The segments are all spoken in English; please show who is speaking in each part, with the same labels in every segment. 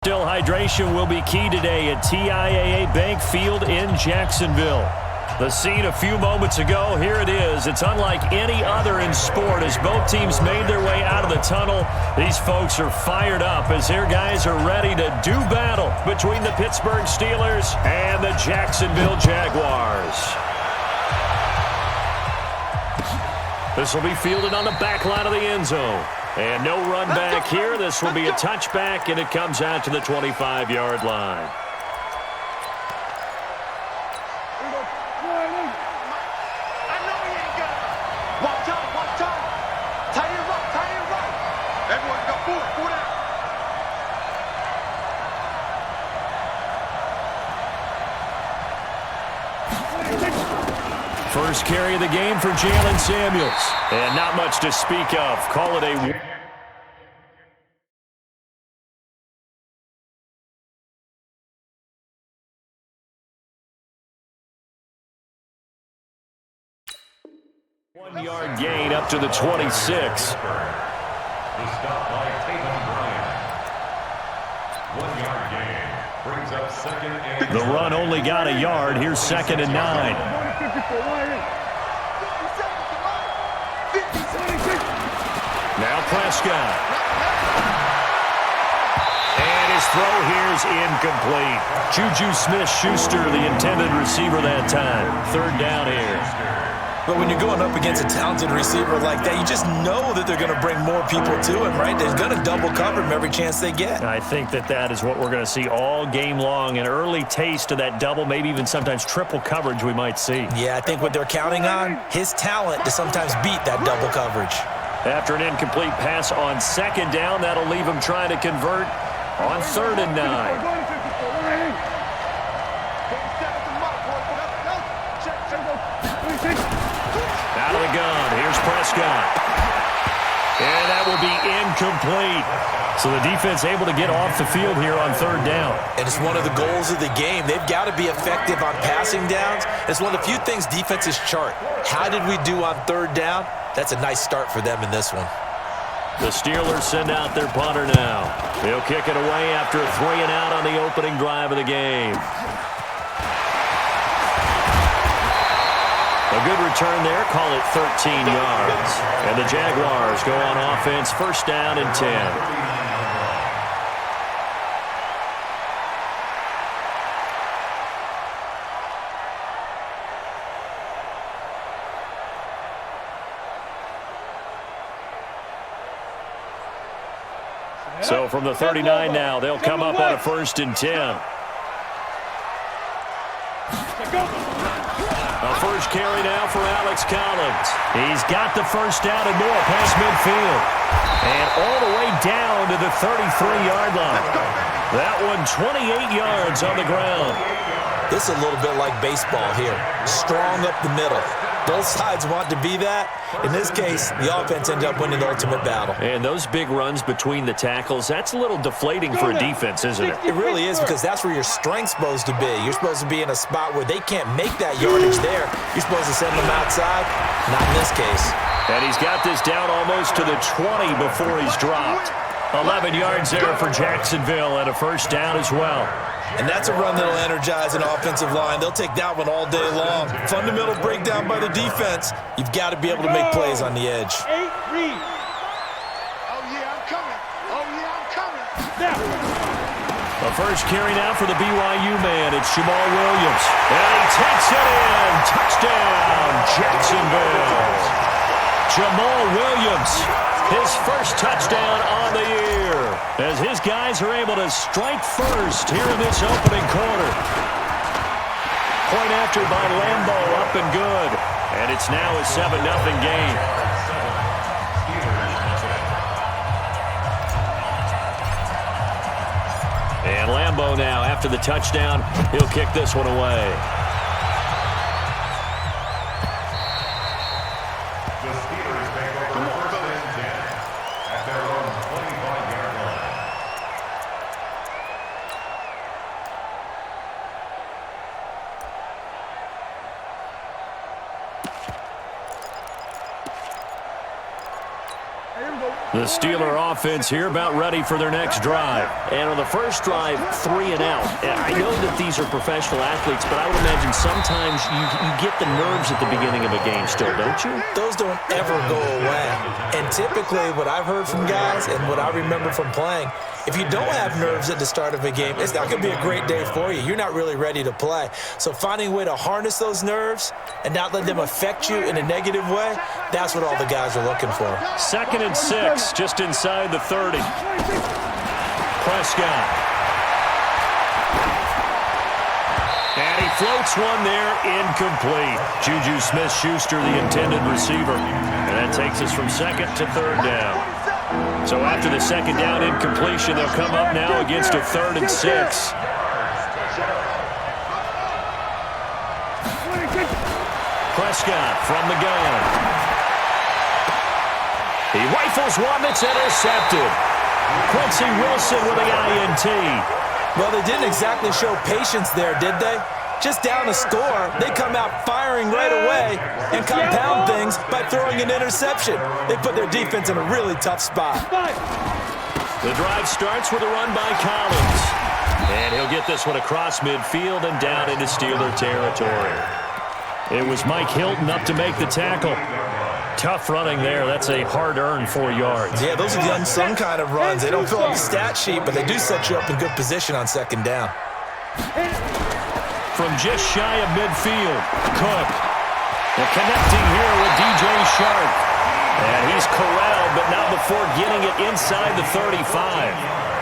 Speaker 1: Still, hydration will be key today at TIAA Bank Field in Jacksonville. The scene a few moments ago, here it is. It's unlike any other in sport as both teams made their way out of the tunnel. These folks are fired up as their guys are ready to do battle between the Pittsburgh Steelers and the Jacksonville Jaguars. This will be fielded on the back line of the end zone. And no run back here. This will be a touchback, and it comes out to the 25-yard line. First carry of the game for Jalen Samuels. And not much to speak of. Call it a... One-yard gain up to the 26. The run only got a yard. Here's 2nd and 9. Now Prescott. And his throw here is incomplete. Juju Smith-Schuster, the intended receiver that time. 3rd down here.
Speaker 2: But when you're going up against a talented receiver like that, you just know that they're going to bring more people to him, right? They're going to double cover him every chance they get.
Speaker 1: I think that is what we're going to see all game long. An early taste of that double, maybe even sometimes triple coverage we might see.
Speaker 2: Yeah, I think what they're counting on, his talent to sometimes beat that double coverage.
Speaker 1: After an incomplete pass on 2nd down, that'll leave him trying to convert on 3rd and 9. Out of the gun, here's Prescott. And that will be incomplete. So the defense able to get off the field here on 3rd down.
Speaker 2: And it's one of the goals of the game. They've got to be effective on passing downs. It's one of the few things defenses chart. How did we do on 3rd down? That's a nice start for them in this one.
Speaker 1: The Steelers send out their punter now. He'll kick it away after a 3-and-out on the opening drive of the game. A good return there, call it 13 yards. And the Jaguars go on offense, 1st down and 10. So from the 39 now, they'll come up on a 1st and 10. A first carry now for Alex Collins. He's got the 1st down and more past midfield. And all the way down to the 33-yard line. That one 28 yards on the ground.
Speaker 2: This is a little bit like baseball here. Strong up the middle. Both sides want to be that. In this case, the offense ended up winning the ultimate battle.
Speaker 1: And those big runs between the tackles, that's a little deflating for a defense, isn't it?
Speaker 2: It really is, because that's where your strength's supposed to be. You're supposed to be in a spot where they can't make that yardage there. You're supposed to send them outside. Not in this case.
Speaker 1: And he's got this down almost to the 20 before he's dropped. 11 yards there for Jacksonville and a 1st down as well.
Speaker 2: And that's a run that'll energize an offensive line. They'll take that one all day long. Fundamental breakdown by the defense. You've got to be able to make plays on the edge.
Speaker 3: Oh, yeah, I'm coming. Oh, yeah, I'm coming. Now.
Speaker 1: A first carry now for the BYU man. It's Jamal Williams. And he takes it in. Touchdown, Jacksonville. Jamal Williams, his 1st touchdown on the year, as his guys are able to strike first here in this opening quarter. Point after by Lambo, up and good. And it's now a 7-0 game. And Lambo now, after the touchdown, he'll kick this one away. The Steeler offense here about ready for their next drive.
Speaker 4: And on the first drive, 3 and out. I know that these are professional athletes, but I would imagine sometimes you get the nerves at the beginning of a game still, don't you?
Speaker 2: Those don't ever go away. And typically what I've heard from guys and what I remember from playing, if you don't have nerves at the start of a game, it's not going to be a great day for you. You're not really ready to play. So finding a way to harness those nerves and not let them affect you in a negative way, that's what all the guys are looking for.
Speaker 1: 2nd and 6, just inside the 30. Prescott. And he floats one there, incomplete. Juju Smith-Schuster, the intended receiver. And that takes us from 2nd to 3rd down. So after the 2nd down incompletion, they'll come up now against a 3rd and 6. Prescott from the gun. He rifles one that's intercepted. Quincy Wilson with the INT.
Speaker 2: Well, they didn't exactly show patience there, did they? Just down a score, they come out firing right away and compound things by throwing an interception. They put their defense in a really tough spot.
Speaker 1: The drive starts with a run by Collins. And he'll get this one across midfield and down into Steeler territory. It was Mike Hilton up to make the tackle. Tough running there. That's a hard-earned 4 yards.
Speaker 2: Yeah, those are the unsung kind of runs. They don't fill up the stat sheet, but they do set you up in good position on 2nd down.
Speaker 1: From just shy of midfield, Cook. They're connecting here with DJ Shark. And he's corralled, but not before getting it inside the 35.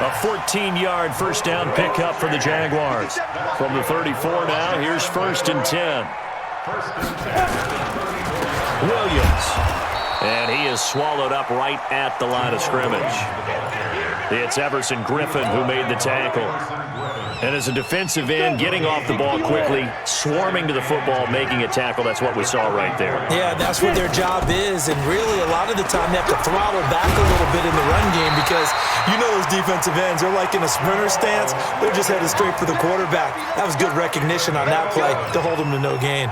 Speaker 1: A 14-yard first down pickup for the Jaguars. From the 34 now, here's 1st and 10. Williams. And he is swallowed up right at the line of scrimmage. It's Everson Griffin who made the tackle. And as a defensive end, getting off the ball quickly, swarming to the football, making a tackle, that's what we saw right there.
Speaker 2: Yeah, that's what their job is. And really, a lot of the time, they have to throttle back a little bit in the run game because you know those defensive ends, they're like in a sprinter stance. They're just headed straight for the quarterback. That was good recognition on that play to hold them to no gain.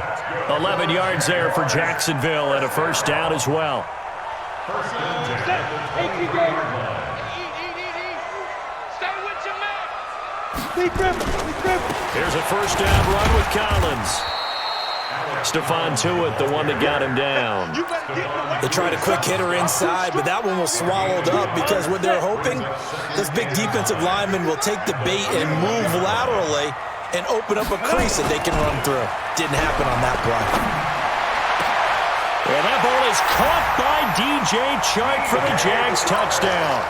Speaker 1: 11 yards there for Jacksonville and a first down as well. Here's a first down run with Collins. Stephon Tuitt, the one that got him down.
Speaker 2: They tried a quick hitter inside, but that one was swallowed up because what they're hoping, those big defensive linemen will take the bait and move laterally and open up a crease that they can run through. Didn't happen on that play.
Speaker 1: And that ball is caught by DJ Chark for the Jags touchdown.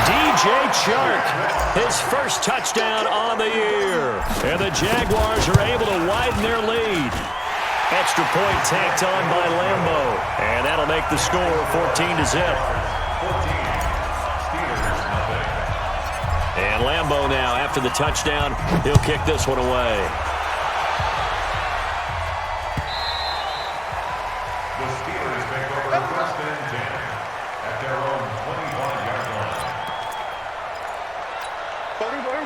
Speaker 1: DJ Chark, his first touchdown on the year. And the Jaguars are able to widen their lead. Extra point tacked on by Lambo. And that'll make the score 14-0. And Lambo now, after the touchdown, he'll kick this one away.
Speaker 5: The Steelers make over 1st and 10 at their own 21-yard line.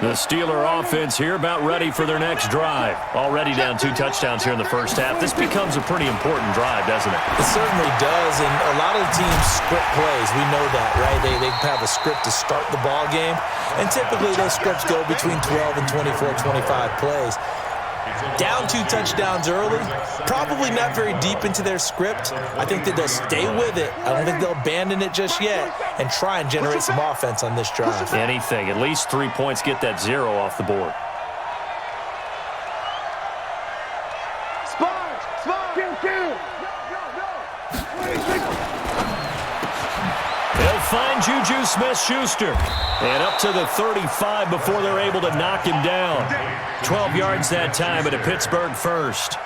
Speaker 1: The Steeler offense here about ready for their next drive. Already down 2 touchdowns here in the first half. This becomes a pretty important drive, doesn't it?
Speaker 2: It certainly does, and a lot of the teams script plays. We know that, right? They have a script to start the ball game, and typically those scripts go between 12 and 24, 25 plays. Down 2 touchdowns early, probably not very deep into their script. I think that they'll stay with it. I don't think they'll abandon it just yet and try and generate some offense on this drive.
Speaker 1: Anything. At least 3 points, get that 0 off the board. They'll find Juju Smith-Schuster. And up to the 35 before they're able to knock him down. 12 yards that time at a Pittsburgh first.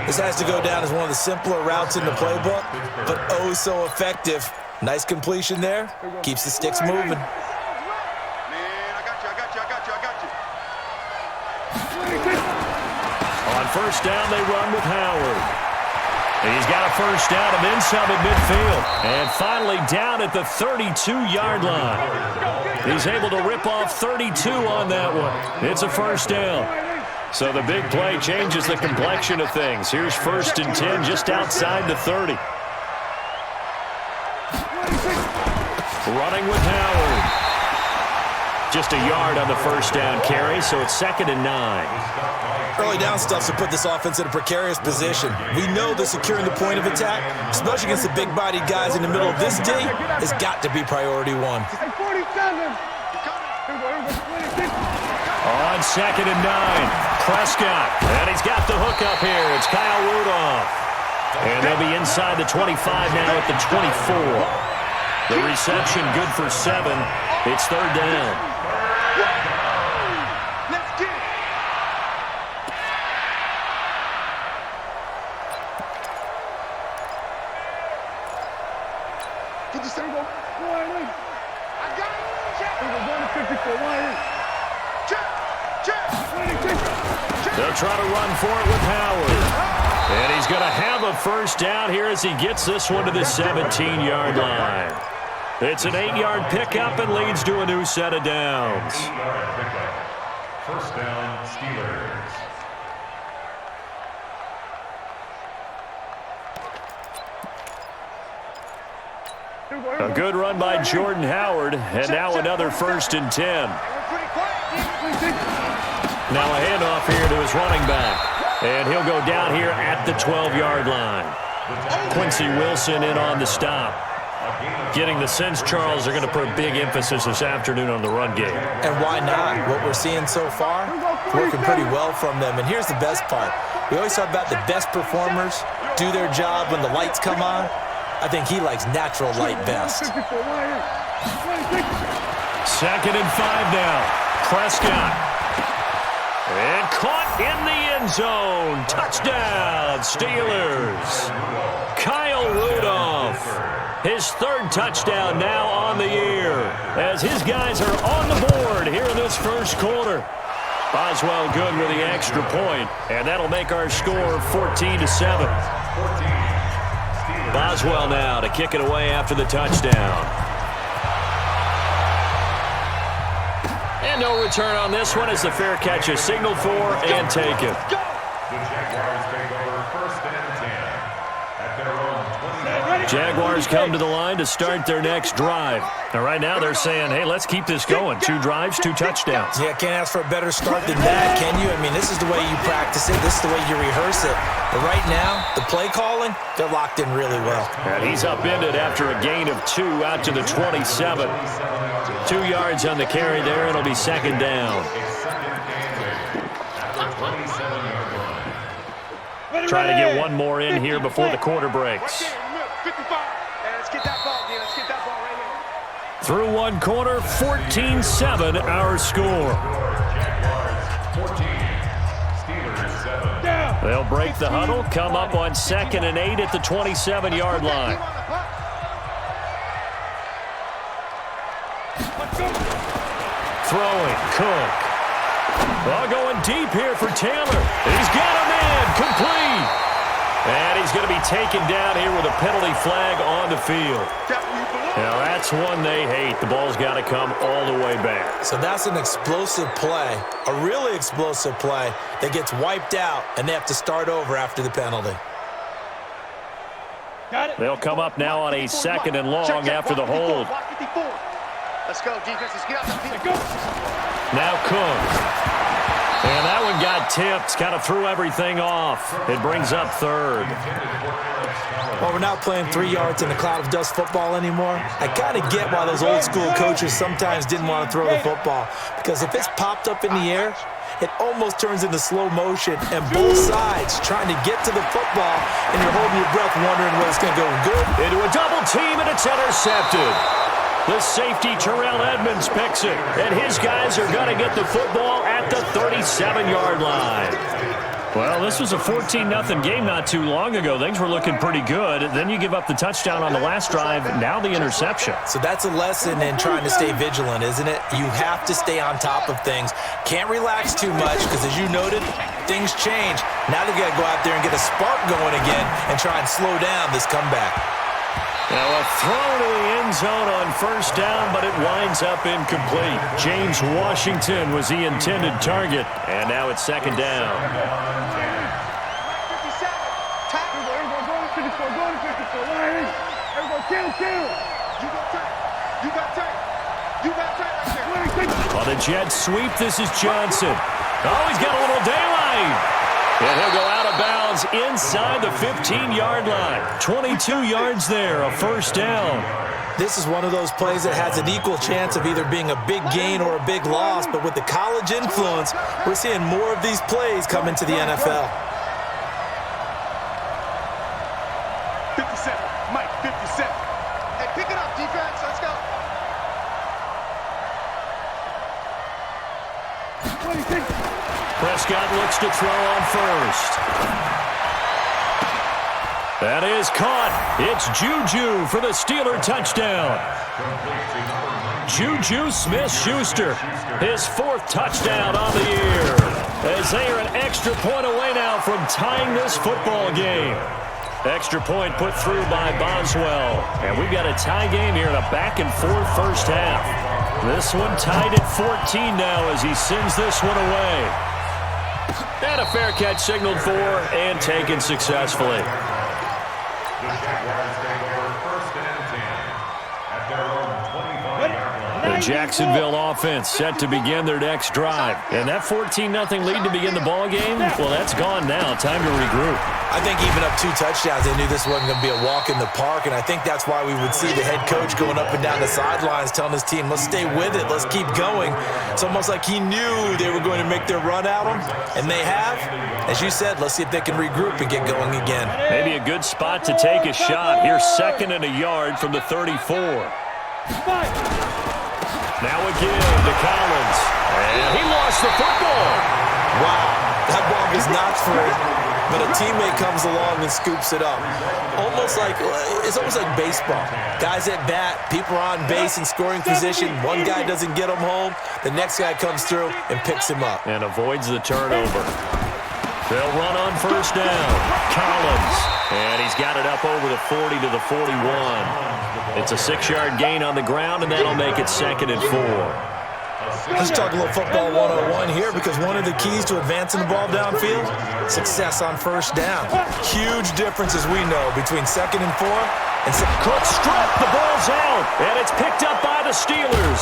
Speaker 2: This has to go down as one of the simpler routes in the playbook, but oh so effective. Nice completion there. Keeps the sticks moving.
Speaker 1: On first down, they run with Howard. He's got a first down and then some at midfield. And finally down at the 32-yard line. He's able to rip off 32 on that one. It's a first down. So the big play changes the complexion of things. Here's 1st and 10 just outside the 30. Running with Howard. Just a yard on the first down carry, so it's 2nd and 9.
Speaker 2: Early down stuff to put this offense in a precarious position. We know that securing the point of attack, especially against the big-bodied guys in the middle of this D, has got to be priority one.
Speaker 1: On 2nd and 9, Prescott. And he's got the hook up here. It's Kyle Rudolph. And they'll be inside the 25 now at the 24. The reception good for 7. It's 3rd down. They'll try to run for it with Howard. And he's going to have a first down here as he gets this one to the 17-yard line. It's an 8-yard pickup and leads to a new set of downs.
Speaker 5: 8-yard pickup. First down, Steelers.
Speaker 1: A good run by Jordan Howard, and now another 1st and 10. Now a handoff here to his running back, and he'll go down here at the 12-yard line. Quincy Wilson in on the stop. Getting the sense, Charles, are going to put a big emphasis this afternoon on the run game.
Speaker 2: And why not? What we're seeing so far, working pretty well from them. And here's the best part. We always talk about the best performers do their job when the lights come on. I think he likes natural light best.
Speaker 1: 2nd and 5 now. Prescott. And caught in the end zone. Touchdown, Steelers. Kyle Rudolph. His 3rd touchdown now on the year as his guys are on the board here in this first quarter. Boswell good with the extra point, and that'll make our score 14-7. Boswell now to kick it away after the touchdown. And no return on this one as the fair catch is signaled for and taken.
Speaker 5: The Jaguars take over 1st and 10 at their own 29.
Speaker 1: Jaguars come to the line to start their next drive. Now, right now they're saying, hey, let's keep this going. 2 drives, 2 touchdowns.
Speaker 2: Yeah, can't ask for a better start than that, can you? I mean, this is the way you practice it. This is the way you rehearse it. But right now, the play calling, they're locked in really well.
Speaker 1: And he's upended after a gain of 2 out to the 27. 2 yards on the carry there, and it'll be 2nd down. Trying to get one more in here before the quarter breaks. Through one quarter, 14-7 our score. They'll break the huddle, come up on 2nd and 8 at the 27-yard line. Throwing, Cook. Well, going deep here for Taylor. He's got a man, complete. And he's going to be taken down here with a penalty flag on the field. Now, that's one they hate. The ball's got to come all the way back.
Speaker 2: So that's an explosive play, a really explosive play that gets wiped out, and they have to start over after the penalty.
Speaker 1: They'll come up now on a 2nd and long after the hold.
Speaker 3: Let's go, defense. Let's get out the field.
Speaker 1: Now Cook. And that one got tipped, kind of threw everything off. It brings up 3rd.
Speaker 2: Well, we're not playing 3 yards in a cloud of dust football anymore. I kind of get why those old school coaches sometimes didn't want to throw the football, because if it's popped up in the air, it almost turns into slow motion, and both sides trying to get to the football, and you're holding your breath wondering whether it's going to go good.
Speaker 1: Into a double team, and it's intercepted. The safety, Terrell Edmonds, picks it, and his guys are going to get the football at the 37-yard line. Well, this was a 14-0 game not too long ago. Things were looking pretty good. Then you give up the touchdown on the last drive, now the interception.
Speaker 2: So that's a lesson in trying to stay vigilant, isn't it? You have to stay on top of things. Can't relax too much because, as you noted, things change. Now they've got to go out there and get a spark going again and try and slow down this comeback.
Speaker 1: Now a throw to the end zone on 1st down, but it winds up incomplete. James Washington was the intended target, and now it's 2nd down. On the jet sweep, this is Johnson. Oh, he's got a little daylight. And he'll go out of bounds inside the 15-yard line. 22 yards there, a first down.
Speaker 2: This is one of those plays that has an equal chance of either being a big gain or a big loss, but with the college influence, we're seeing more of these plays come into the NFL.
Speaker 3: 57, Mike, 57. Hey, pick it up, defense. Let's go.
Speaker 1: Prescott looks to throw on first. That is caught. It's Juju for the Steeler touchdown. Juju Smith-Schuster, his 4th touchdown on the year, as they are an extra point away now from tying this football game. Extra point put through by Boswell. And we've got a tie game here in a back-and-forth first half. This one tied at 14 now as he sends this one away. And a fair catch signaled for and taken successfully.
Speaker 5: The Jaguars take over 1st and 10 at their own 25-yard line.
Speaker 1: The Jacksonville offense set to begin their next drive. And that 14-0 lead to begin the ball game, well, that's gone now. Time to regroup.
Speaker 2: I think even up 2 touchdowns, they knew this wasn't going to be a walk in the park, and I think that's why we would see the head coach going up and down the sidelines telling his team, let's stay with it, let's keep going. It's almost like he knew they were going to make their run at him, and they have. As you said, let's see if they can regroup and get going again.
Speaker 1: Maybe a good spot to take a shot. Here's 2nd and a yard from the 34. Now again to Collins. And he lost the football.
Speaker 2: Wow, that ball was not free, but a teammate comes along and scoops it up. It's almost like baseball. Guys at bat, people are on base in scoring position. One guy doesn't get him home. The next guy comes through and picks him up.
Speaker 1: And avoids the turnover. They'll run on first down. Collins. And he's got it up over the 40 to the 41. It's a 6-yard gain on the ground, and that'll make it 2nd and 4.
Speaker 2: Let's talk a little football 101 here, because one of the keys to advancing the ball downfield, success on first down. Huge difference, as we know, between 2nd and 4 and
Speaker 1: Cook strip, the ball's out, and it's picked up by the Steelers.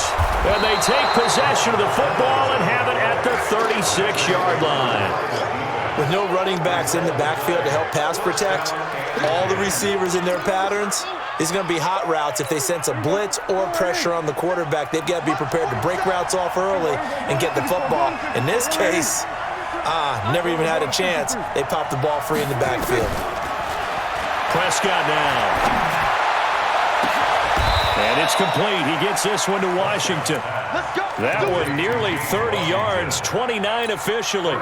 Speaker 1: And they take possession of the football and have it at the 36-yard line.
Speaker 2: With no running backs in the backfield to help pass protect, all the receivers in their patterns, these are going to be hot routes. If they sense a blitz or pressure on the quarterback, they've got to be prepared to break routes off early and get the football. In this case, never even had a chance. They popped the ball free in the backfield.
Speaker 1: Prescott now. And it's complete. He gets this one to Washington. That one nearly 30 yards, 29 officially.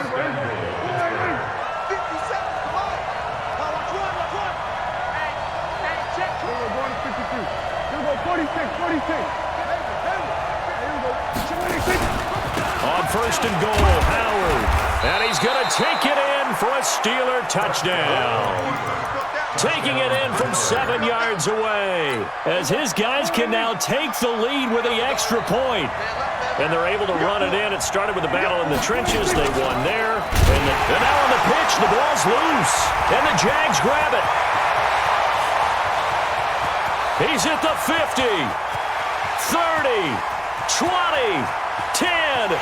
Speaker 1: On first and goal, Howard. And he's going to take it in for a Steeler touchdown. Taking it in from 7 yards away, as his guys can now take the lead with the extra point. And they're able to run it in. It started with a battle in the trenches. They won there. And now on the pitch, the ball's loose. And the Jags grab it. He's at the 50, 30, 20, 10.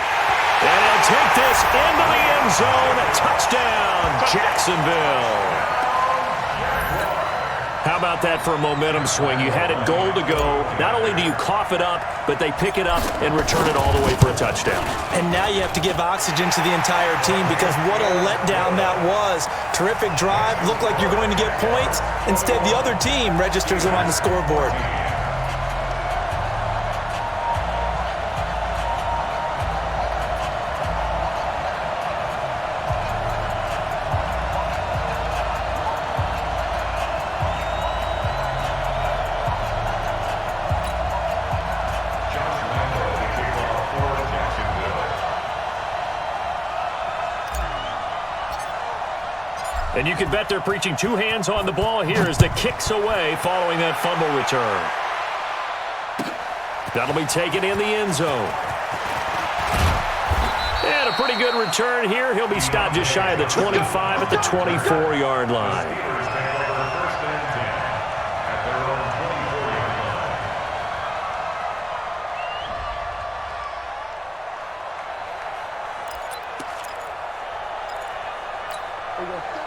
Speaker 1: And he'll take this into the end zone. Touchdown, Jacksonville. How about that for a momentum swing? You had it goal to go. Not only do you cough it up, but they pick it up and return it all the way for a touchdown.
Speaker 2: And now you have to give oxygen to the entire team, because what a letdown that was. Terrific drive. Looked like you're going to get points. Instead, the other team registers them on the scoreboard.
Speaker 1: And you can bet they're preaching two hands on the ball here as the kick's away following that fumble return. That'll be taken in the end zone. And a pretty good return here. He'll be stopped just shy of the 25 at the 24-yard line.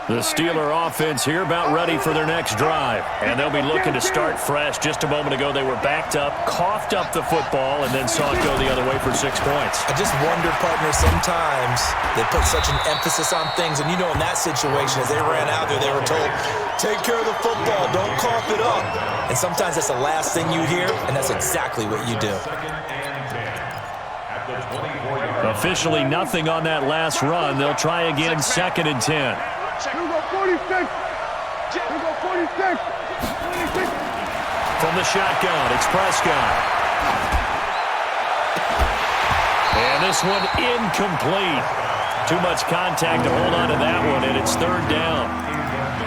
Speaker 1: The Steeler offense here about ready for their next drive. And they'll be looking to start fresh. Just a moment ago, they were backed up, coughed up the football, and then saw it go the other way for 6 points.
Speaker 2: I just wonder, partner, sometimes they put such an emphasis on things. And, you know, in that situation, as they ran out there, they were told, take care of the football, don't cough it up. And sometimes that's the last thing you hear, and that's exactly what you do.
Speaker 1: Officially nothing on that last run. They'll try again, 2nd and 10.
Speaker 3: Here we go, 46. Here we go, 46. 26.
Speaker 1: From the shotgun, it's Prescott. And this one incomplete. Too much contact to hold on to that one, and it's 3rd down.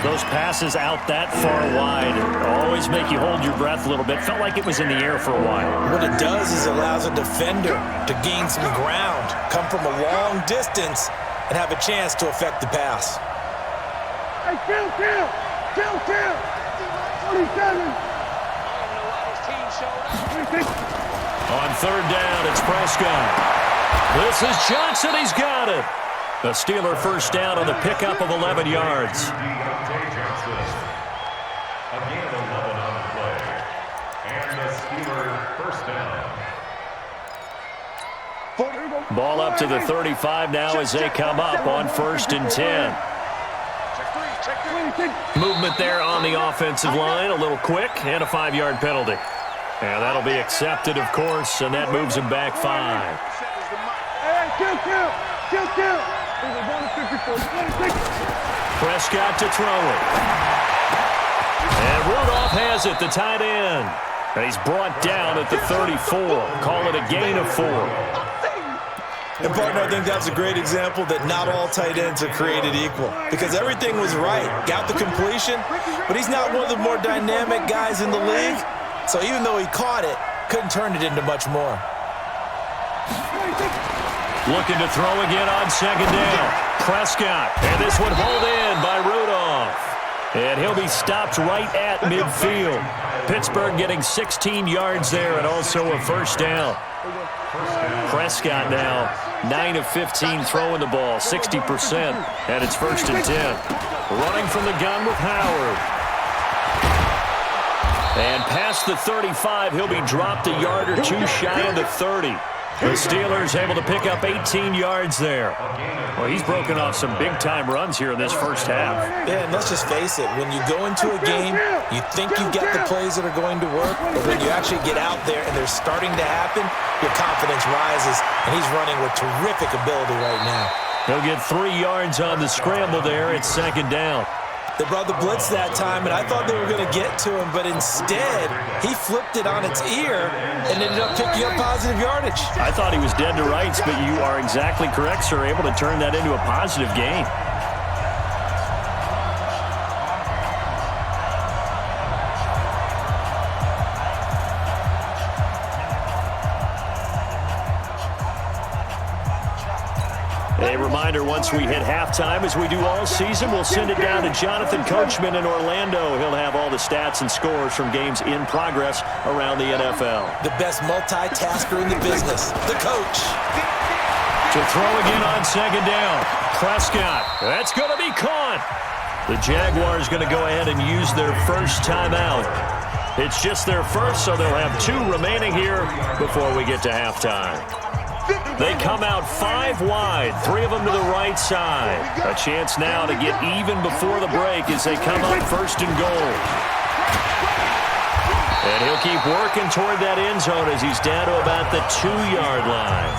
Speaker 1: Those passes out that far wide always make you hold your breath a little bit. Felt like it was in the air for a while.
Speaker 2: What it does is allows a defender to gain some ground, come from a long distance, and have a chance to affect the pass.
Speaker 3: Hey, kill. 47. 26.
Speaker 1: On 3rd down, it's Prescott. This is Johnson. He's got it. The Steeler first down on the pickup of 11 yards.
Speaker 5: Again, 11 on the play. And the Steeler first down.
Speaker 1: Ball up to the 35 now as they come up on 1st and 10. Movement there on the offensive line, a little quick, and a 5-yard penalty. And that'll be accepted, of course, and that moves him back 5.
Speaker 3: Kill.
Speaker 1: Prescott to throw it. And Rudolph has it, the tight end. And he's brought down at the 34. Call it a gain of 4.
Speaker 2: And, partner, I think that's a great example that not all tight ends are created equal. Because everything was right. Got the completion, but he's not one of the more dynamic guys in the league. So even though he caught it, couldn't turn it into much more.
Speaker 1: Looking to throw again on 2nd down. Prescott. And this one hauled in by Rudolph. And he'll be stopped right at midfield. Pittsburgh getting 16 yards there and also a 1st down. Prescott now 9 of 15 throwing the ball, 60%. And it's 1st and 10. Running from the gun with Howard. And past the 35, he'll be dropped a yard or two shy of the 30. The Steelers able to pick up 18 yards there. Well, he's broken off some big-time runs here in this first half.
Speaker 2: Yeah, and let's just face it. When you go into a game, you think you get the plays that are going to work, but when you actually get out there and they're starting to happen, your confidence rises, and he's running with terrific ability right now.
Speaker 1: He'll get 3 yards on the scramble there at 2nd down.
Speaker 2: They brought the blitz that time, and I thought they were going to get to him, but instead, he flipped it on its ear and ended up picking up positive yardage.
Speaker 1: I thought he was dead to rights, but you are exactly correct, sir. Able to turn that into a positive gain. A reminder, once we hit halftime, as we do all season, we'll send it down to Jonathan Coachman in Orlando. He'll have all the stats and scores from games in progress around the NFL.
Speaker 2: The best multitasker in the business, the coach.
Speaker 1: To throw again on 2nd down. Prescott, that's going to be caught. The Jaguars going to go ahead and use their first timeout. It's just their first, so they'll have 2 remaining here before we get to halftime. They come out 5 wide, 3 of them to the right side. A chance now to get even before the break as they come up 1st and goal. And he'll keep working toward that end zone as he's down to about the 2-yard line.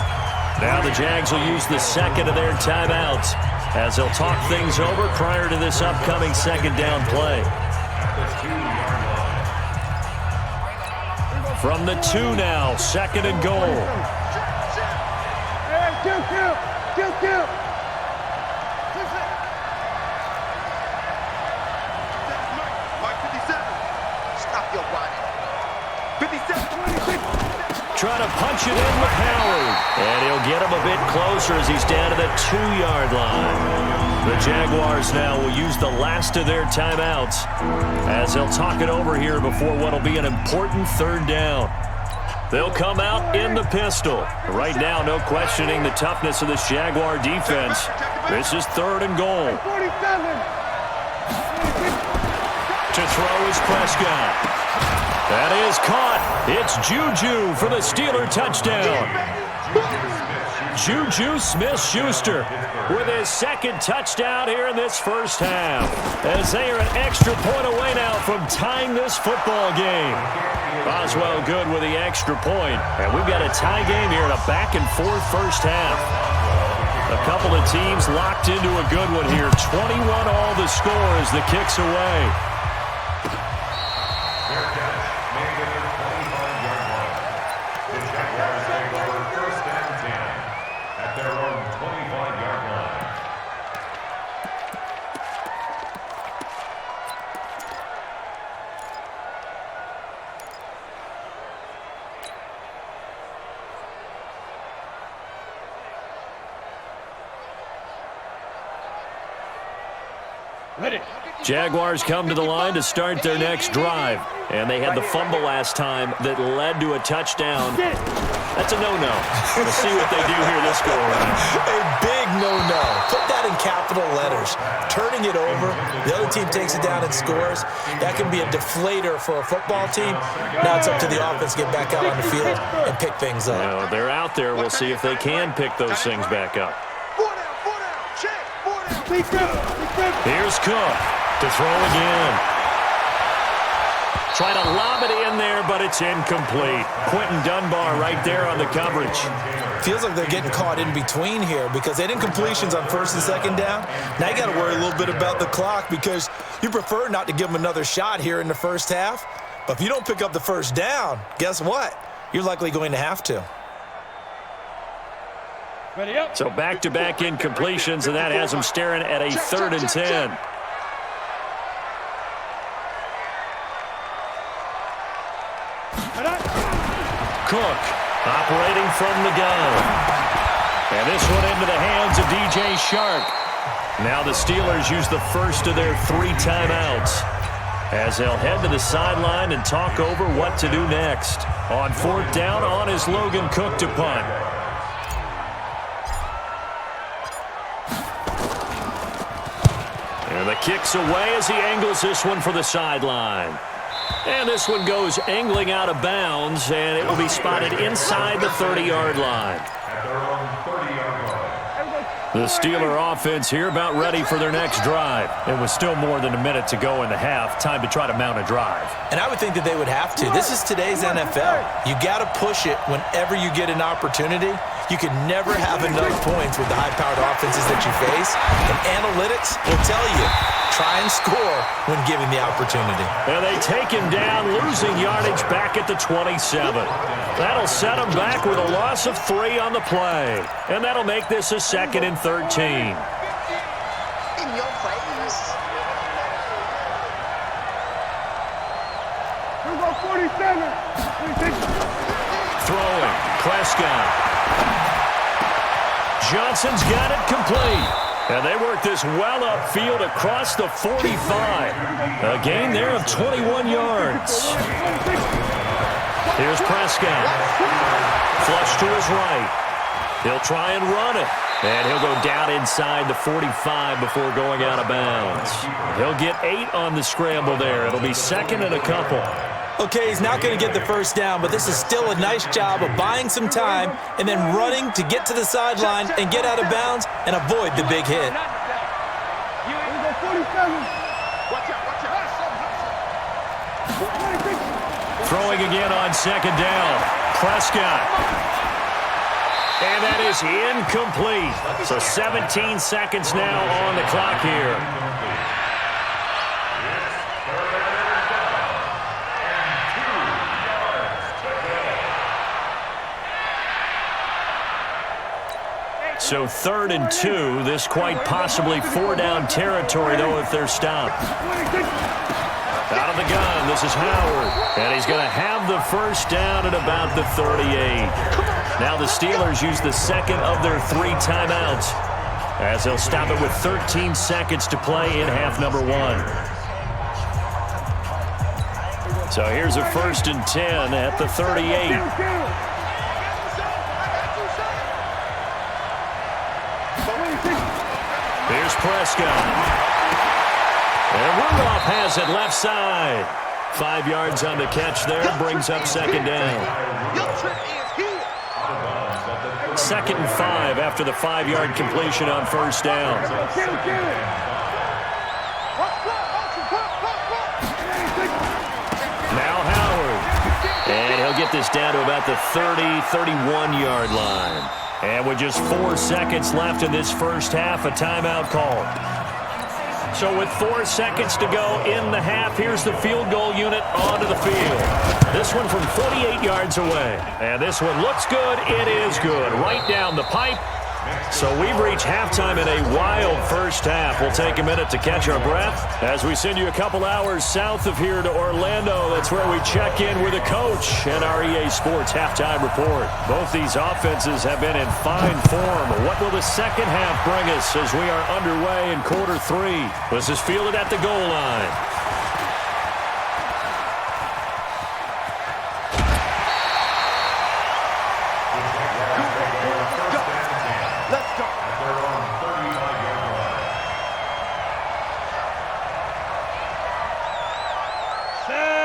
Speaker 1: Now the Jags will use the second of their timeouts as they'll talk things over prior to this upcoming 2nd down play. From the 2 now, 2nd and goal.
Speaker 3: Kill. Mike 57. Stop your whining. 57.
Speaker 1: Trying to punch it in with Howard. And he'll get him a bit closer as he's down to the 2-yard line. The Jaguars now will use the last of their timeouts as they'll talk it over here before what will be an important 3rd down. They'll come out in the pistol. Right now, no questioning the toughness of this Jaguar defense. This is 3rd and goal.
Speaker 3: 47.
Speaker 1: throw is Prescott. That is caught. It's Juju for the Steeler touchdown. Juju Smith-Schuster with his second touchdown here in this first half, as they are an extra point away now from tying this football game. Boswell good with the extra point, and we've got a tie game here in a back-and-forth first half. A couple of teams locked into a good one here. 21 all the score as the kick's away. Jaguars come to the line to start their next drive. And they had the fumble last time that led to a touchdown. That's a no-no. We'll see what they do here this go-around.
Speaker 2: A big no-no. Put that in capital letters. Turning it over, the other team takes it down and scores. That can be a deflator for a football team. Now it's up to the offense to get back out on the field and pick things up.
Speaker 1: You know, they're out there. We'll see if they can pick those things back up. Here's Cook to throw again. Try to lob it in there, but it's incomplete. Quentin Dunbar right there on the coverage.
Speaker 2: Feels like they're getting caught in between here because they didn't completions on first and second down. Now you got to worry a little bit about the clock because you prefer not to give them another shot here in the first half. But if you don't pick up the first down, guess what? You're likely going to have to.
Speaker 1: So back-to-back incompletions, and that has them staring at a 3rd and 10. Cook operating from the gun. And this one into the hands of DJ Shark. Now the Steelers use the first of their 3 timeouts as they'll head to the sideline and talk over what to do next. On 4th down, on is Logan Cook to punt. And the kick's away as he angles this one for the sideline. And this one goes angling out of bounds, and it will be spotted inside the 30-yard line. The Steeler offense here about ready for their next drive. And with still more than a minute to go in the half, time to try to mount a drive.
Speaker 2: And I would think that they would have to. This is today's NFL. You got to push it whenever you get an opportunity. You can never have enough points with the high-powered offenses that you face. And analytics will tell you, try and score when given the opportunity.
Speaker 1: And they take him down, losing yardage back at the 27. That'll set him back with a loss of 3 on the play. And that'll make this a 2nd and 13.
Speaker 3: In your face. We go 47.
Speaker 1: Throwing. Prescott. Johnson's got it complete. And they work this well upfield across the 45. A gain there of 21 yards. Here's Prescott. Flush to his right. He'll try and run it. And he'll go down inside the 45 before going out of bounds. He'll get 8 on the scramble there. It'll be 2nd and a couple.
Speaker 2: Okay, he's not going to get the first down, but this is still a nice job of buying some time and then running to get to the sideline and get out of bounds and avoid the big hit.
Speaker 1: Throwing again on 2nd down. Prescott. And that is incomplete. So 17 seconds now on the clock here. So 3rd and 2. This quite possibly 4-down territory, though, if they're stopped. Out of the gun, this is Howard. And he's going to have the first down at about the 38. Now the Steelers use the 2nd of their 3 timeouts as they'll stop it with 13 seconds to play in half number 1. So here's a 1st and 10 at the 38. Here's Prescott. And Rudolph has it left side. 5 yards on the catch there, brings up second down. 2nd and 5 after the 5-yard completion on first down. Now Howard. And he'll get this down to about the 30, 31-yard line. And with just 4 seconds left in this first half, a timeout called. So with 4 seconds to go in the half, here's the field goal unit onto the field. This one from 48 yards away. And this one looks good. It is good. Right down the pipe. So we've reached halftime in a wild first half. We'll take a minute to catch our breath as we send you a couple hours south of here to Orlando. That's where we check in with a coach and our EA Sports halftime report. Both these offenses have been in fine form. What will the second half bring us as we are underway in quarter 3? This is fielded at the goal line.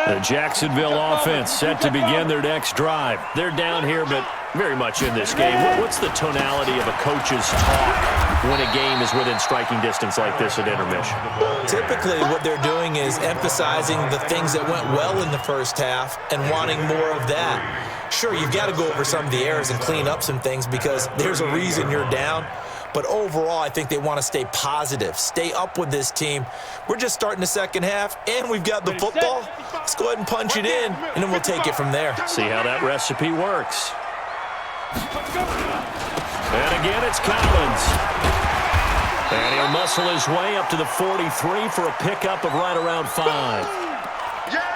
Speaker 1: The Jacksonville offense set to begin their next drive. They're down here, but very much in this game. What's the tonality of a coach's talk when a game is within striking distance like this at intermission?
Speaker 2: Typically, what they're doing is emphasizing the things that went well in the first half and wanting more of that. Sure, you've got to go over some of the errors and clean up some things because there's a reason you're down. But overall, I think they want to stay positive, stay up with this team. We're just starting the second half, and we've got the football. Let's go ahead and punch it in, and then we'll take it from there.
Speaker 1: See how that recipe works. And again, it's Collins. And he'll muscle his way up to the 43 for a pickup of right around 5.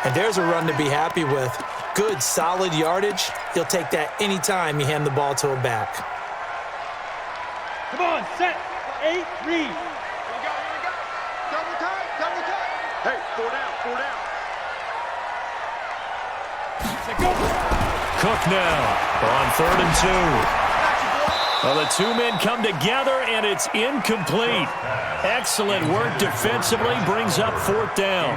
Speaker 2: And there's a run to be happy with. Good, solid yardage. He'll take that anytime you hand the ball to a back.
Speaker 3: Come on, set, 8, read. Here we go. Double time. Hey, 4 down.
Speaker 1: Cook now on 3rd and 2. Well, the two men come together, and it's incomplete. Excellent work defensively, brings up 4th down.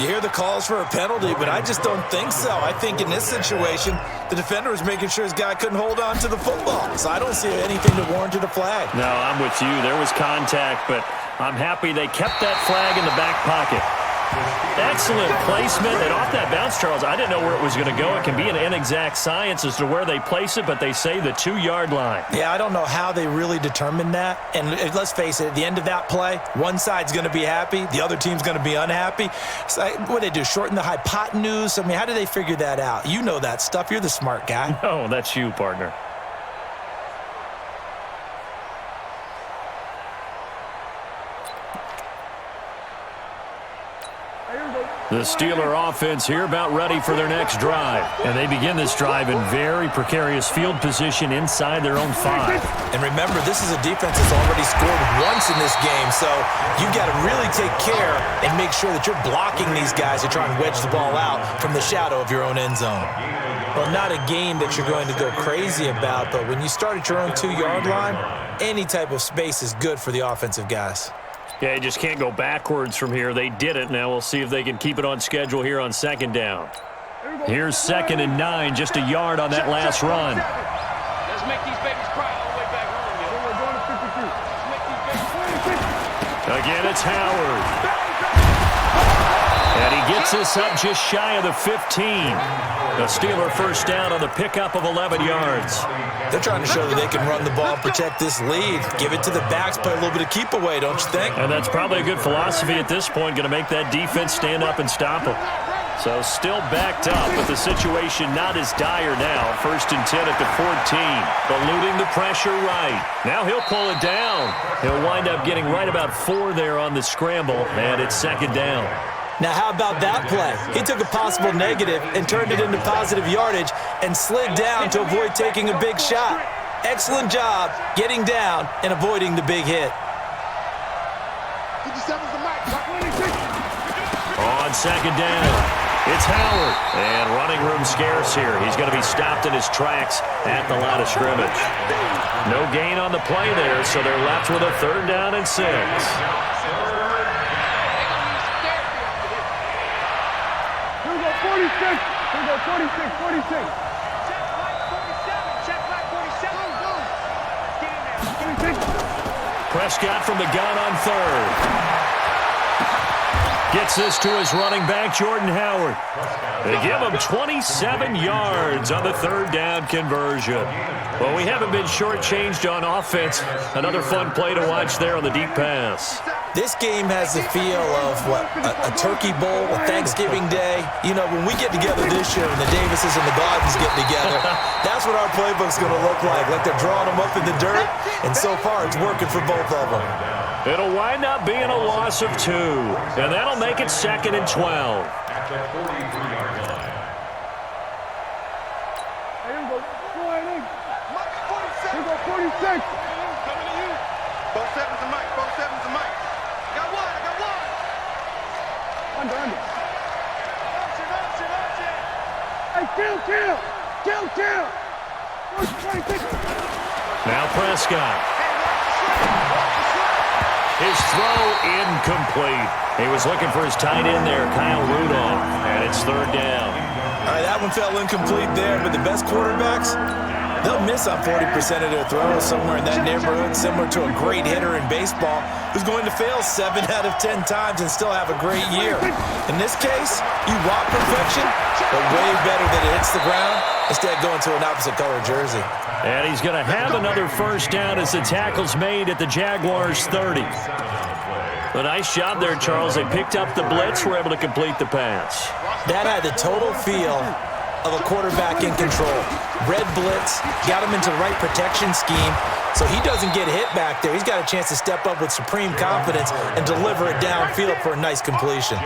Speaker 2: You hear the calls for a penalty, but I just don't think so. I think in this situation, the defender was making sure his guy couldn't hold on to the football. So I don't see anything to warrant a flag.
Speaker 1: No, I'm with you. There was contact, but I'm happy they kept that flag in the back pocket. Excellent placement, and off that bounce, Charles, I didn't know where it was going to go. It can be an inexact science as to where they place it, but they say the 2-yard line.
Speaker 2: Yeah, I don't know how they really determined that. And let's face it, at the end of that play, one side's going to be happy, the other team's going to be unhappy. So what do they do, shorten the hypotenuse? I mean, how do they figure that out? You know that stuff. You're the smart guy.
Speaker 1: No, that's you, partner. The Steeler offense here about ready for their next drive. And they begin this drive in very precarious field position inside their own 5.
Speaker 2: And remember, this is a defense that's already scored once in this game, so you've got to really take care and make sure that you're blocking these guys to try and wedge the ball out from the shadow of your own end zone. Well, not a game that you're going to go crazy about, but when you start at your own 2-yard line, any type of space is good for the offensive guys.
Speaker 1: Yeah, you just can't go backwards from here. They did it. Now we'll see if they can keep it on schedule here on 2nd down. Here's 2nd and 9, just a yard on that last run.
Speaker 3: Let's make these babies cry all the way back home.
Speaker 1: Again, it's Howard. And he gets us up just shy of the 15. The Steeler first down on the pickup of 11 yards.
Speaker 2: They're trying to show that they can run the ball, protect this lead, give it to the backs, play a little bit of keep away, don't you think?
Speaker 1: And that's probably a good philosophy at this point, going to make that defense stand up and stop them. So still backed up, but the situation not as dire now. 1st and 10 at the 14. Eluding the pressure right. Now he'll pull it down. He'll wind up getting right about 4 there on the scramble, and it's 2nd down.
Speaker 2: Now, how about that play? He took a possible negative and turned it into positive yardage and slid down to avoid taking a big shot. Excellent job getting down and avoiding the big hit.
Speaker 1: On 2nd down, it's Howard. And running room scarce here. He's going to be stopped in his tracks at the line of scrimmage. No gain on the play there, so they're left with a 3rd down and 6.
Speaker 3: 46. Here we go, 46, 46. Check back 47. Check back 47. Go. Get in there. 46.
Speaker 1: Prescott from the gun on third. Gets this to his running back, Jordan Howard. They give him 27 yards on the third down conversion. Well, we haven't been shortchanged on offense. Another fun play to watch there on the deep pass.
Speaker 2: This game has the feel of, a Turkey Bowl, a Thanksgiving Day. You know, when we get together this year and the Davises and the Gardens get together, that's what our playbook's going to look like they're drawing them up in the dirt, and so far it's working for both of them.
Speaker 1: It'll wind up being a loss of 2, and that'll make it 2nd and 12.
Speaker 5: At the 43-yard line.
Speaker 3: Here we go. Go ahead, 46. Here we go, 46. Coming to you. 47's a mic. 47's a mic. I got one. Under. Option. Hey, kill. 26.
Speaker 1: Now Prescott. His throw incomplete. He was looking for his tight end there, Kyle Rudolph, and it's third down.
Speaker 2: All right, that one fell incomplete there, but the best quarterbacks, they'll miss on 40% of their throws somewhere in that neighborhood, similar to a great hitter in baseball who's going to fail 7 out of 10 times and still have a great year. In this case, you want perfection, but way better that it hits the ground instead of going to an opposite color jersey.
Speaker 1: And he's going to have another first down as the tackle's made at the Jaguars' 30. A nice job there, Charles. They picked up the blitz, were able to complete the pass.
Speaker 2: That had the total feel of a quarterback in control. Red blitz, got him into the right protection scheme, so he doesn't get hit back there. He's got a chance to step up with supreme confidence and deliver it downfield for a nice completion.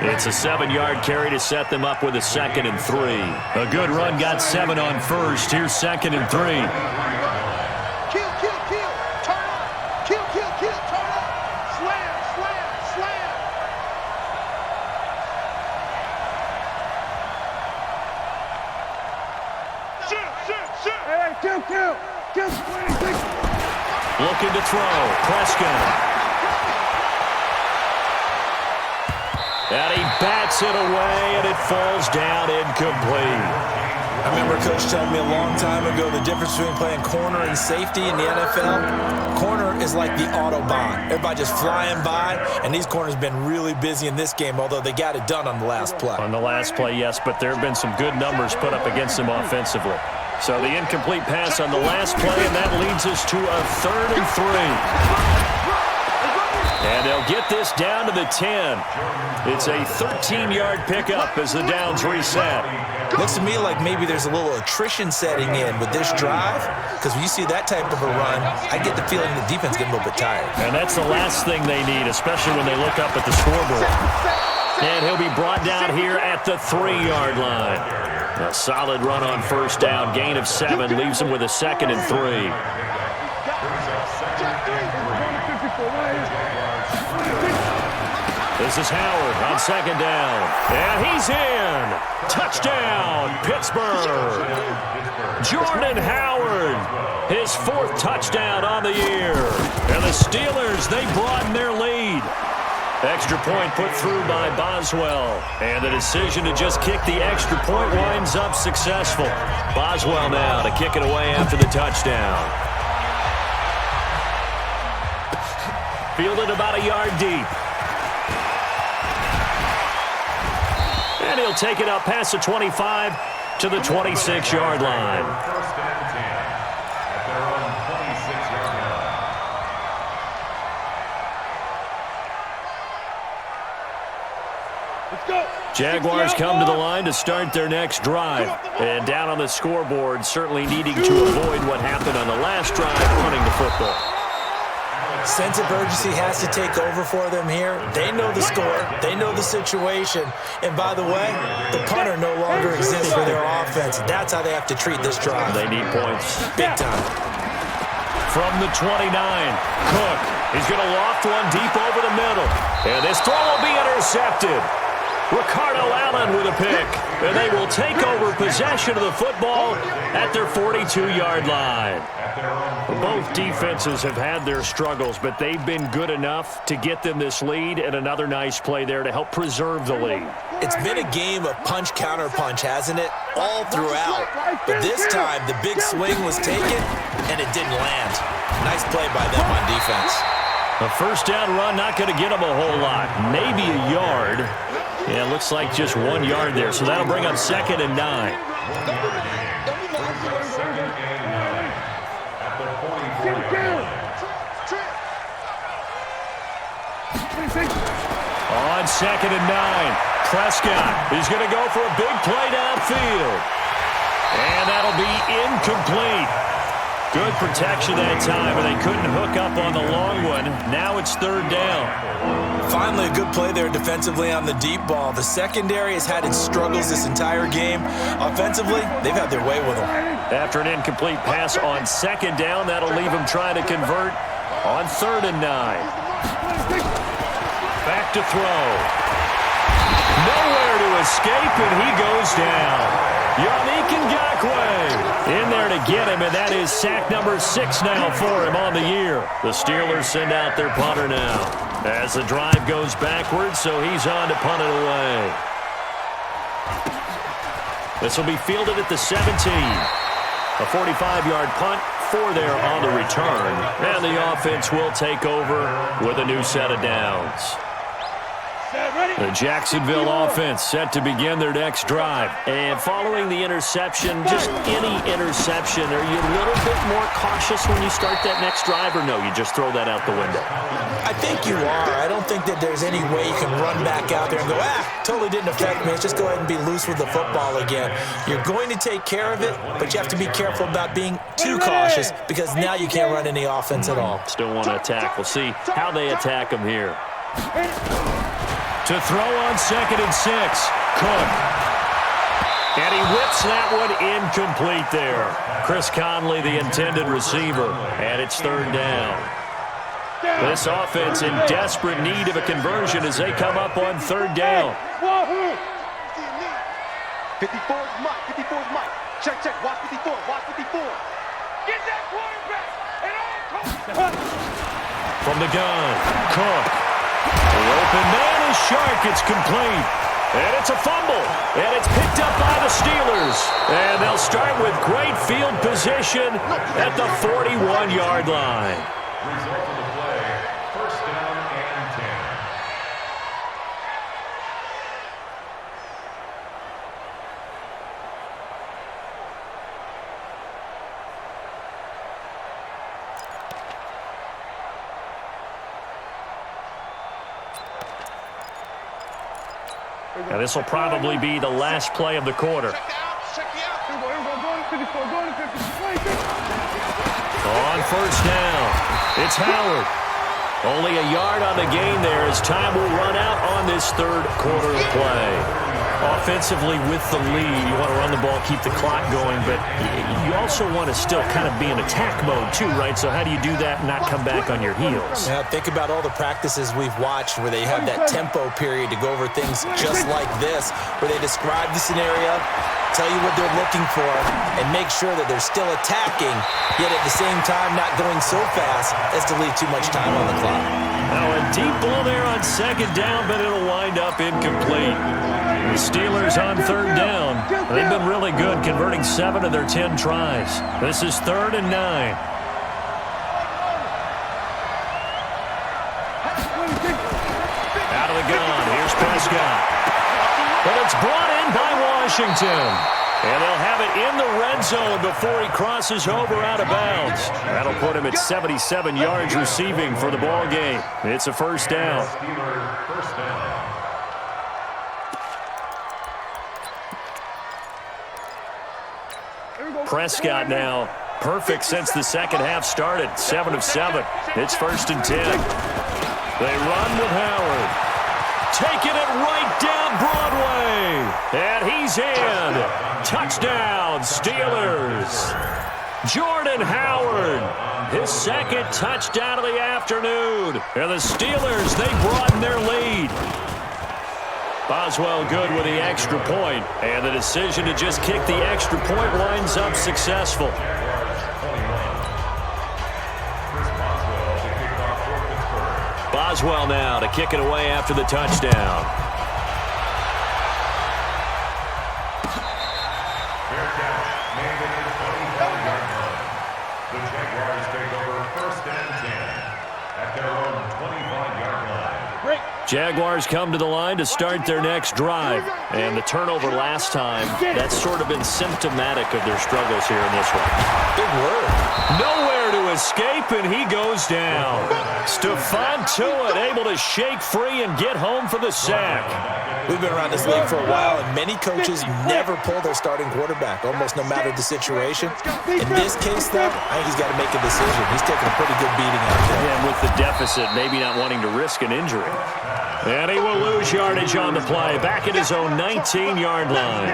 Speaker 1: It's a 7-yard carry to set them up with a 2nd and 3. A good run got 7 on first. Here's 2nd and 3.
Speaker 3: Kill. Turn up. Kill. Turn up. Slam. Shoot. Hey, kill. 26.
Speaker 1: Looking to throw. Prescott. And he bats it away, and it falls down incomplete.
Speaker 2: I remember Coach telling me a long time ago the difference between playing corner and safety in the NFL. Corner is like the Autobahn. Everybody just flying by, and these corners have been really busy in this game, although they got it done on the last play.
Speaker 1: On the last play, yes, but there have been some good numbers put up against them offensively. So the incomplete pass on the last play, and that leads us to a 3rd and 3. And they'll get this down to the 10. It's a 13-yard pickup as the downs reset.
Speaker 2: Looks to me like maybe there's a little attrition setting in with this drive, because when you see that type of a run, I get the feeling the defense getting a little bit tired.
Speaker 1: And that's the last thing they need, especially when they look up at the scoreboard. And he'll be brought down here at the 3-yard line. A solid run on first down, gain of 7, leaves them with a 2nd and 3. This is Howard on 2nd down. And he's in. Touchdown, Pittsburgh. Jordan Howard, his 4th touchdown on the year. And the Steelers, they broaden their lead. Extra point put through by Boswell. And the decision to just kick the extra point winds up successful. Boswell now to kick it away after the touchdown. Fielded about a yard deep. And he'll take it up past the 25 to the 26-yard line.
Speaker 5: First and 10 at their own 26-yard line.
Speaker 3: Let's go.
Speaker 1: Jaguars come to the line to start their next drive. And down on the scoreboard, certainly needing to avoid what happened on the last drive, running the football.
Speaker 2: Sense of urgency has to take over for them here. They know the score. They know the situation. And by the way, the punter no longer exists for their offense. That's how they have to treat this drive.
Speaker 1: They need points.
Speaker 2: Big time.
Speaker 1: From the 29, Cook. He's going to loft one deep over the middle. And this throw will be intercepted. Ricardo Allen with a pick. And they will take over possession of the football at their 42-yard line. Both defenses have had their struggles, but they've been good enough to get them this lead, and another nice play there to help preserve the lead.
Speaker 2: It's been a game of punch-counter-punch, hasn't it? All throughout. But this time, the big swing was taken, and it didn't land. Nice play by them on defense.
Speaker 1: A first down run, not going to get them a whole lot. Maybe a yard. Yeah, looks like just 1 yard there. So that'll bring up 2nd and 9. On 2nd and 9, Prescott is going to go for a big play downfield. And that'll be incomplete. Good protection that time, but they couldn't hook up on the long one. Now it's 3rd down.
Speaker 2: Finally, a good play there defensively on the deep ball. The secondary has had its struggles this entire game. Offensively, they've had their way with them.
Speaker 1: After an incomplete pass on 2nd down, that'll leave them trying to convert on 3rd and 9. Back to throw. Nowhere to escape, and he goes down. Yannick Ngakoue in there to get him, and that is sack number 6 now for him on the year. The Steelers send out their punter now as the drive goes backwards, so he's on to punt it away. This will be fielded at the 17. A 45-yard punt, 4 there on the return, and the offense will take over with a new set of downs. The Jacksonville offense set to begin their next drive. And following the interception, just any interception, are you a little bit more cautious when you start that next drive, or no, you just throw that out the window?
Speaker 2: I think you are. I don't think that there's any way you can run back out there and go, totally didn't affect me. Let's just go ahead and be loose with the football again. You're going to take care of it, but you have to be careful about being too cautious because now you can't run any offense at all.
Speaker 1: Still want to attack. We'll see how they attack them here. To throw on 2nd and 6, Cook. And he whips that one incomplete there. Chris Conley, the intended receiver, and it's 3rd down. This offense in desperate need of a conversion as they come up on 3rd down.
Speaker 3: 54's Mike, 54's Mike. Check, watch 54, watch 54. Get that quarterback and all.
Speaker 1: From the gun, Cook. The open man is Shark. It's complete. And it's a fumble. And it's picked up by the Steelers. And they'll start with great field position at the 41-yard line.
Speaker 5: Result of the play, 1st down and 10.
Speaker 1: And this will probably be the last play of the quarter. On 1st down, it's Howard. Only a yard on the gain there as time will run out on this 3rd quarter of play. Offensively with the lead, you want to run the ball, keep the clock going, but you also want to still kind of be in attack mode too, right? So how do you do that and not come back on your heels?
Speaker 2: Now, think about all the practices we've watched where they have that tempo period to go over things just like this, where they describe the scenario, tell you what they're looking for, and make sure that they're still attacking, yet at the same time not going so fast as to leave too much time on the clock.
Speaker 1: Now a deep ball there on 2nd down, but it'll wind up incomplete. The Steelers on 3rd down. They've been really good, converting 7 of their 10 tries. This is 3rd and 9. Out of the gun, here's Prescott. But it's brought in by Washington. And they'll have it in the red zone before he crosses over out of bounds. That'll put him at 77 yards receiving for the ball game. It's a 1st down.
Speaker 5: Steelers 1st down.
Speaker 1: Prescott now perfect since the 2nd half started. 7 of 7. It's 1st and 10. They run with Howard. Taking it right down Broadway. And he's in. Touchdown, Steelers. Jordan Howard, his 2nd touchdown of the afternoon. And the Steelers, they broaden their lead. Boswell good with the extra point, and the decision to just kick the extra point winds up successful. Boswell now to kick it away after the touchdown.
Speaker 5: Fair catch made at the 25-yard line. The Jaguars take over 1st and 10 at their own 25-yard line.
Speaker 1: Jaguars come to the line to start their next drive. And the turnover last time, that's sort of been symptomatic of their struggles here in this one.
Speaker 2: Big word.
Speaker 1: Nowhere to escape, and he goes down. Stephon Tuitt able to shake free and get home for the sack.
Speaker 2: We've been around this league for a while, and many coaches never pull their starting quarterback, almost no matter the situation. In this case, though, I think he's got to make a decision. He's taking a pretty good beating out there.
Speaker 1: And with the deficit, maybe not wanting to risk an injury. And he will lose yardage on the play, back at his own 19-yard line.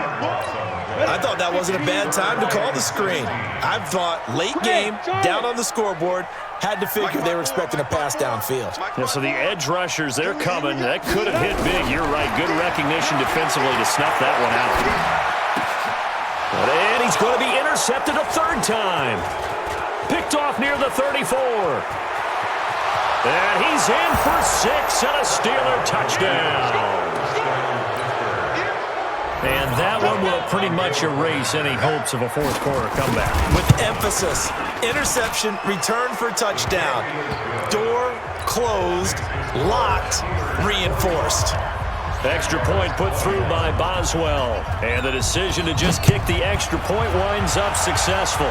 Speaker 2: I thought that wasn't a bad time to call the screen. I thought late game, down on the scoreboard, had to figure they were expecting a pass downfield.
Speaker 1: Yeah, so the edge rushers, they're coming. That could have hit big. You're right. Good recognition defensively to snuff that one out. And he's going to be intercepted a third time. Picked off near the 34. And he's in for 6 and a Steeler touchdown. And that one will pretty much erase any hopes of a fourth-quarter comeback.
Speaker 2: With emphasis, interception, return for touchdown. Door closed, locked, reinforced.
Speaker 1: Extra point put through by Boswell. And the decision to just kick the extra point winds up successful.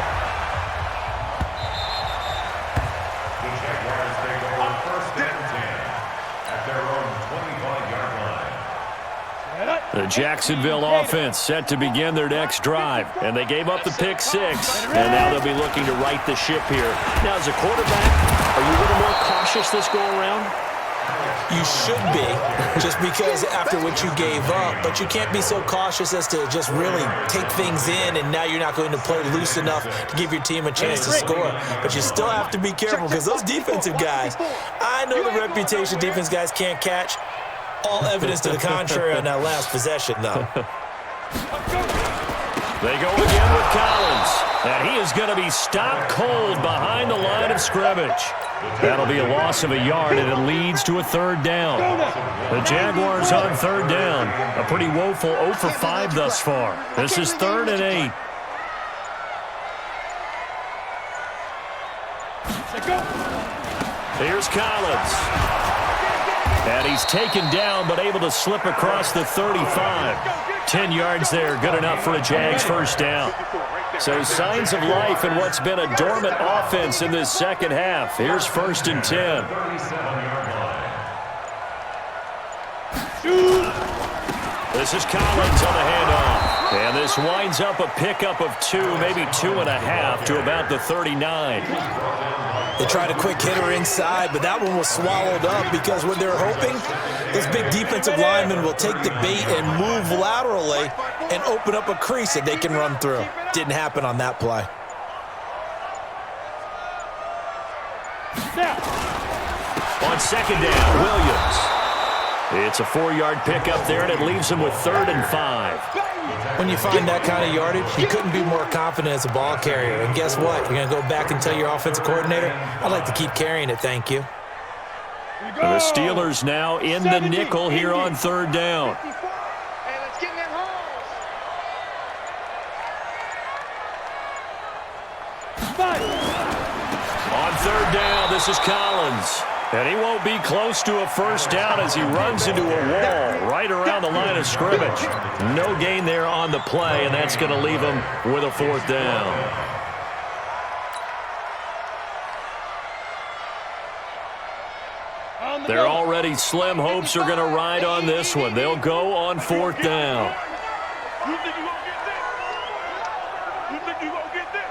Speaker 1: The Jacksonville offense set to begin their next drive, and they gave up the pick 6, and now they'll be looking to right the ship here. Now, as a quarterback, are you a little more cautious this go-around?
Speaker 2: You should be, just because after what you gave up, but you can't be so cautious as to just really take things in, and now you're not going to play loose enough to give your team a chance to score. But you still have to be careful, because those defensive guys, I know the reputation defense guys can't catch. All evidence to the contrary on that last possession, though.
Speaker 1: They go again with Collins, and he is going to be stopped cold behind the line of scrimmage. That'll be a loss of a yard, and it leads to a third down. The Jaguars on third down. A pretty woeful 0 for 5 thus far. This is 3rd and 8. Here's Collins. And he's taken down, but able to slip across the 35. 10 yards there, good enough for a Jags first down. So signs of life in what's been a dormant offense in this second half. Here's 1st and 10. This is Collins on the handoff. And this winds up a pickup of 2, maybe 2.5 to about the 39.
Speaker 2: They tried a quick hitter inside, but that one was swallowed up because what they're hoping, this big defensive lineman will take the bait and move laterally and open up a crease that they can run through. Didn't happen on that play.
Speaker 1: On second down, Williams. It's a 4-yard pickup there, and it leaves him with 3rd and 5.
Speaker 2: When you find that kind of yardage, you couldn't be more confident as a ball carrier. And guess what? You're going to go back and tell your offensive coordinator, I'd like to keep carrying it, thank you.
Speaker 1: The Steelers now in the nickel here on 3rd down. On 3rd down, this is Collins. And he won't be close to a first down as he runs into a wall right around the line of scrimmage. No gain there on the play, and that's going to leave him with a 4th down. Their already slim hopes are going to ride on this one. They'll go on 4th down.
Speaker 3: You think you're going to get this? You think you're going to get this?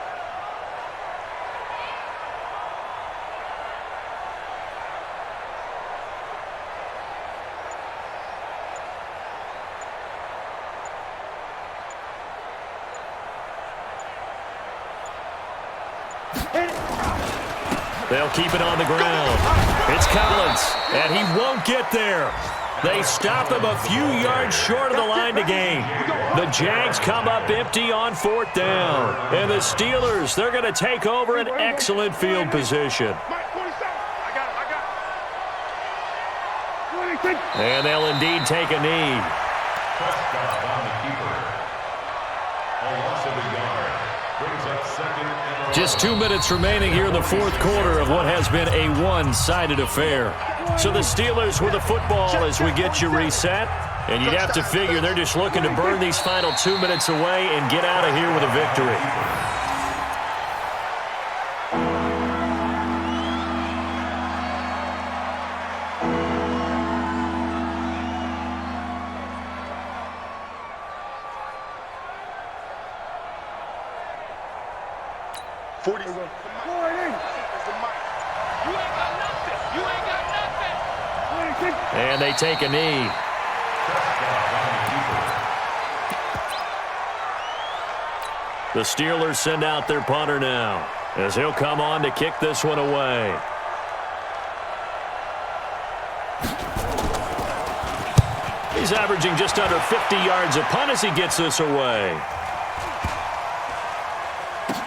Speaker 1: They'll keep it on the ground. It's Collins, and he won't get there. They stop him a few yards short of the line to gain. The Jags come up empty on 4th down. And the Steelers, they're going to take over an excellent field position. And they'll indeed take a knee.
Speaker 5: Prescott on the keeper. A loss of a yard. Brings up 2nd and 11.
Speaker 1: Just 2 minutes remaining here in the 4th quarter of what has been a one-sided affair. So the Steelers with the football as we get you reset. And you'd have to figure they're just looking to burn these final 2 minutes away and get out of here with a victory. And they take a knee. The Steelers send out their punter now as he'll come on to kick this one away. He's averaging just under 50 yards a punt as he gets this away.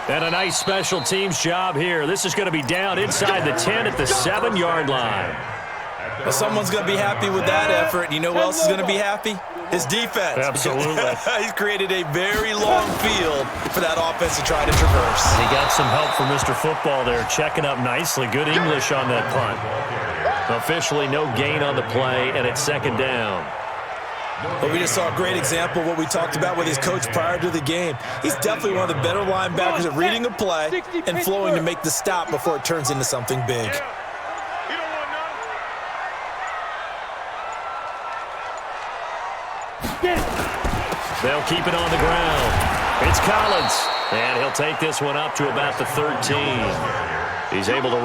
Speaker 1: And a nice special teams job here. This is going to be down inside the 10 at the 7-yard line.
Speaker 2: Well, someone's going to be happy with that effort. You know who else is going to be happy? His defense.
Speaker 1: Absolutely.
Speaker 2: He's created a very long field for that offense to try to traverse.
Speaker 1: And he got some help from Mr. Football there, checking up nicely. Good English on that punt. Officially no gain on the play, and it's 2nd down.
Speaker 2: But we just saw a great example of what we talked about with his coach prior to the game. He's definitely one of the better linebackers at reading a play and flowing to make the stop before it turns into something big.
Speaker 1: They'll keep it on the ground. It's Collins, and he'll take this one up to about the 13. He's able to